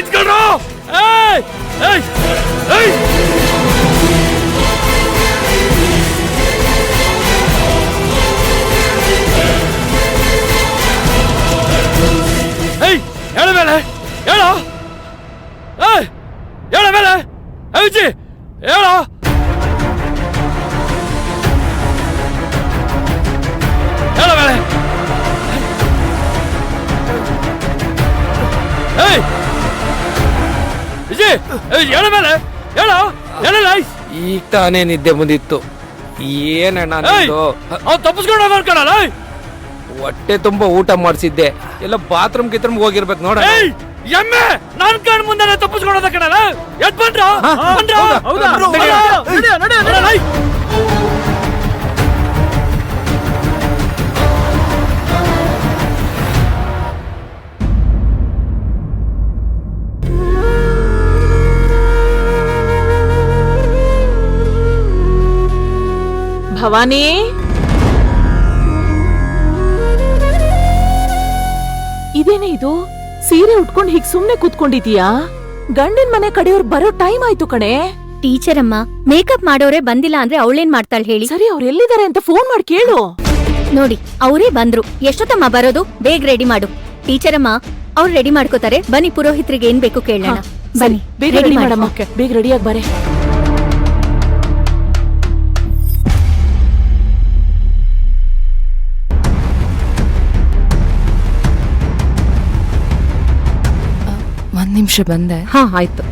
ನಿಂತ್ಕೊಳ್ರು. ಏಯ್ ಏಯ್ ಏಯ್ ಏಯ್ ಹೇಳ ಮೇಲೆ ಹೇಳ. ಏಯ್ ಹೇಳ ಮೇಲೆ ವಿಜಿ ಹೇಳ. ಹೇಳ ಮೇಲೆ. ಏಯ್ ವಿಜಿ ಹೇಳ ಮೇಲೆ ಹೇಳ. ಹೇಳಲ್ಲ. ಈಗ ತಾನೇ ನಿದ್ದೆ ಬಂದಿತ್ತು. ಏನಣ್ಣ ಅವ್ನು ತಪ್ಪಿಸ್ಕೊಂಡು ಮಾಡ್ಕೊಳಲ್ಲ. ಹೊಟ್ಟೆ ತುಂಬಾ ಊಟ ಮಾಡಿಸಿದ್ದೆ. ಎಲ್ಲ ಬಾತ್ರೂಮ್ ಗಿತ್ರೂಮ್ ಹೋಗಿರ್ಬೇಕು ನೋಡ. ಎಮ್ಮೆ ನಾನ್ ಕಣ್ ಮುಂದೆ ತಪ್ಪಿಸ್ಕೊಳೋದ ಕಣಲ್ಲ. ಎದ್ ಬಂದ್ರ ಭವಾನಿ, ಇದೇನೇ ಇದು? ಸೀರೆ ಉಟ್ಕೊಂಡು ಹೀಗ್ ಸುಮ್ನೆ ಕೂತ್ಕೊಂಡಿದೀಯಾ? ಗಂಡಿನ ಮನೆ ಕಡೆಯವ್ರು ಬರೋ ಟೈಮ್ ಆಯ್ತು ಕಣೆ. ಟೀಚರ್ ಅಮ್ಮ, ಮೇಕಪ್ ಮಾಡೋರೆ ಬಂದಿಲ್ಲ ಅಂದ್ರೆ ಅವಳೇನ್ ಮಾಡ್ತಾಳೆ ಹೇಳಿ? ಸರಿ, ಅವ್ರು ಎಲ್ಲಿದ್ದಾರೆ ಅಂತ ಫೋನ್ ಮಾಡಿ ಕೇಳು. ನೋಡಿ, ಅವರೇ ಬಂದ್ರು. ಎಷ್ಟೊತ್ತಮ್ಮ ಬರೋದು? ಬೇಗ ರೆಡಿ ಮಾಡು. ಟೀಚರ್ ಅಮ್ಮ, ಅವ್ರು ರೆಡಿ ಮಾಡ್ಕೋತಾರೆ. ಬನ್ನಿ, ಪುರೋಹಿತರಿಗೆ ಏನ್ ಬೇಕು ಕೇಳೋಣ. ಬನ್ನಿ, ಬೇಗ ರೆಡಿ ಮಾಡಮ್ಮ. ಬೇಗ ರೆಡಿಯಾಗಿ ಬಾರೆ. ಒಂದ್ ನಿಮಿಷ ಬಂದೆ. ಹಾ, ಆಯ್ತು.